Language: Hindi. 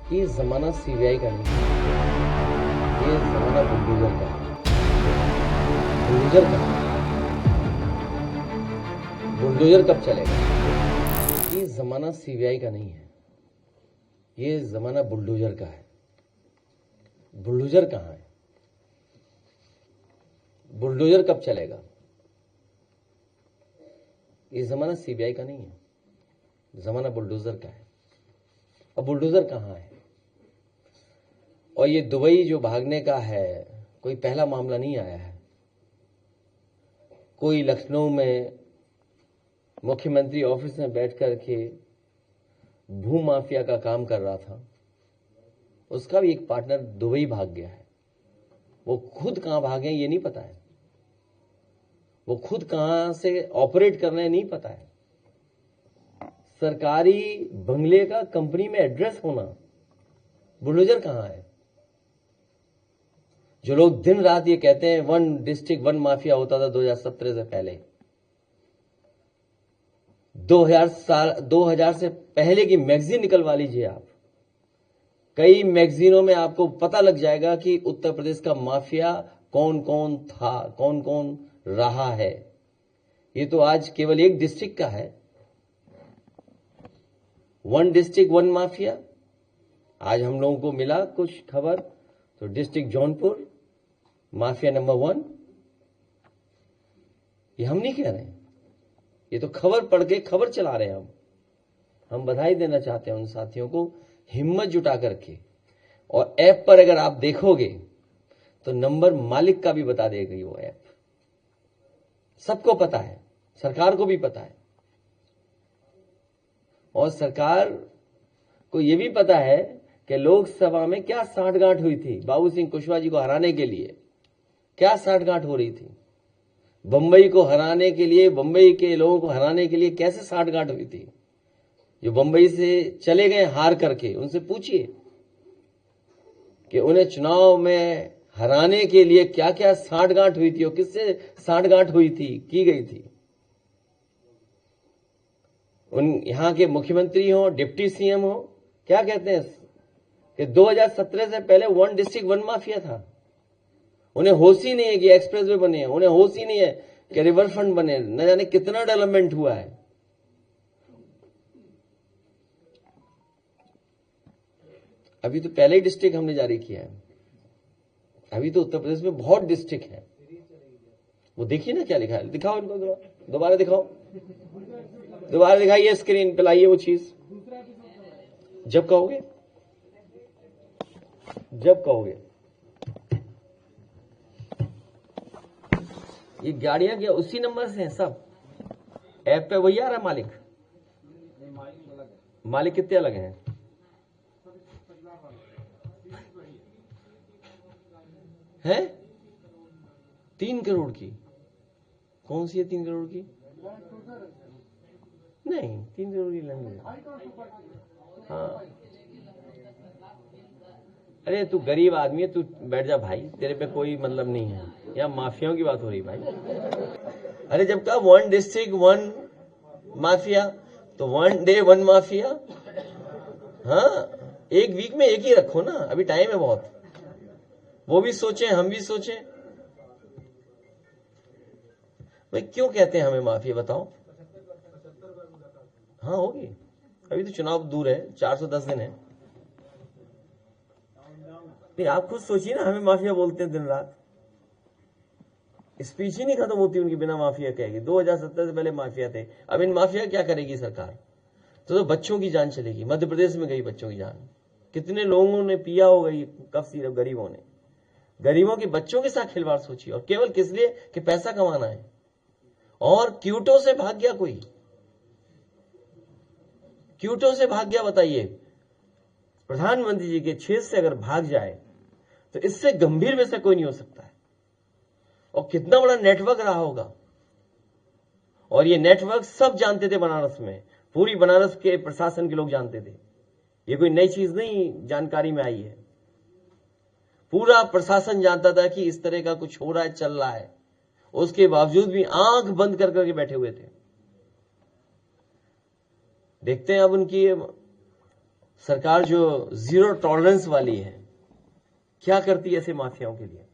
ये जमाना सीबीआई का नहीं है, ये जमाना बुलडोजर का है। बुलडोजर का बुलडोजर कब चलेगा? ये जमाना सीबीआई का नहीं है, ये जमाना बुलडोजर का है। बुलडोजर कहाँ है? बुलडोजर कब चलेगा? ये जमाना सीबीआई का नहीं है, जमाना बुलडोजर का है। अब बुलडोजर कहाँ है? और ये दुबई जो भागने का है, कोई पहला मामला नहीं आया है। कोई लखनऊ में मुख्यमंत्री ऑफिस में बैठ कर के भू माफिया का काम कर रहा था, उसका भी एक पार्टनर दुबई भाग गया है। वो खुद कहां भागे ये नहीं पता है, वो खुद कहां से ऑपरेट कर रहे हैं नहीं पता है। सरकारी बंगले का कंपनी में एड्रेस होना, बुलडोजर कहां है? जो लोग दिन रात ये कहते हैं वन डिस्ट्रिक्ट वन माफिया होता था 2017 से पहले, 2000 से पहले की मैगजीन निकलवा लीजिए आप। कई मैगजीनों में आपको पता लग जाएगा कि उत्तर प्रदेश का माफिया कौन कौन था, कौन कौन रहा है। ये तो आज केवल एक डिस्ट्रिक्ट का है, वन डिस्ट्रिक्ट वन माफिया। आज हम लोगों को मिला कुछ खबर, तो डिस्ट्रिक्ट जौनपुर माफिया नंबर 1। ये हम नहीं कह रहे हैं, ये तो खबर पढ़ के खबर चला रहे हैं हम बधाई देना चाहते हैं उन साथियों को, हिम्मत जुटा करके। और ऐप पर अगर आप देखोगे तो नंबर मालिक का भी बता देगी वो ऐप। सबको पता है, सरकार को भी पता है, और सरकार को यह भी पता है कि लोकसभा में क्या साठगांठ हुई थी। बाबू सिंह कुशवाहा जी को हराने के लिए क्या साठगांठ हो रही थी, बंबई को हराने के लिए, बंबई के लोगों को हराने के लिए कैसे साठगांठ हुई थी। जो बंबई से चले गए हार करके, उनसे पूछिए कि उन्हें चुनाव में हराने के लिए क्या क्या साठगांठ हुई थी और किससे साठगांठ हुई थी, की गई थी। उन यहां के मुख्यमंत्री हो, डिप्टी सीएम हो, क्या कहते हैं कि 2017 से पहले वन डिस्ट्रिक्ट वन माफिया था। उन्हें होश ही नहीं है कि एक्सप्रेसवे बने हैं, उन्हें होश ही नहीं है कि रिवर फ्रंट बने, न जाने कितना डेवलपमेंट हुआ है। अभी तो पहले ही डिस्ट्रिक्ट हमने जारी किया है, अभी तो उत्तर प्रदेश में बहुत डिस्ट्रिक्ट है। वो देखिए ना क्या लिखा है, दिखाओ इनको, दोबारा दिखाओ, दोबारा दिखाइए, स्क्रीन पे लाइए वो चीज। जब कहोगे, जब कहोगे। ये गाड़ियां क्या उसी नंबर से हैं सब? ऐप पे वही आ रहा है मालिक? मालिक कितने अलग हैं? है 3 करोड़ की। कौन सी है 3 करोड़ की? नहीं, 3 करोड़ की नहीं। हाँ, अरे तू गरीब आदमी है, तू बैठ जा भाई, तेरे पे कोई मतलब नहीं है। यहाँ माफियाओं की बात हो रही भाई। अरे जब कहा वन डिस्ट्रिक्ट वन माफिया, तो वन डे वन माफिया। हाँ, एक वीक में एक ही रखो ना, अभी टाइम है बहुत। वो भी सोचें, हम भी सोचें भाई, क्यों कहते हैं हमें माफिया, बताओ। हाँ होगी, अभी तो चुनाव दूर है, 410 दिन है। आप खुद सोचिए ना, हमें माफिया बोलते हैं दिन रात, स्पीच ही नहीं खत्म होती उनकी बिना माफिया कहेगी। 2017 से पहले माफिया थे, अब इन माफिया क्या करेगी सरकार? तो बच्चों की जान चलेगी। मध्य प्रदेश में गई बच्चों की जान, कितने लोगों ने पिया होगा ये कफ सिरप, गरीबों ने। गरीबों के बच्चों के साथ खिलवाड़ सोचिए, और केवल किस लिए कि पैसा कमाना है। और क्यूटो से भाग गया कोई, क्यूटो से भाग गया, बताइए। प्रधानमंत्री जी के क्षेत्र से अगर भाग जाए तो इससे गंभीर विषय कोई नहीं हो सकता है। और कितना बड़ा नेटवर्क रहा होगा, और ये नेटवर्क सब जानते थे बनारस में, पूरी बनारस के प्रशासन के लोग जानते थे। ये कोई नई चीज नहीं जानकारी में आई है, पूरा प्रशासन जानता था कि इस तरह का कुछ हो रहा है, चल रहा है। उसके बावजूद भी आंख बंद कर करके बैठे हुए थे। देखते हैं अब उनकी सरकार जो जीरो टॉलरेंस वाली है, क्या करती है ऐसे माफियाओं के लिए?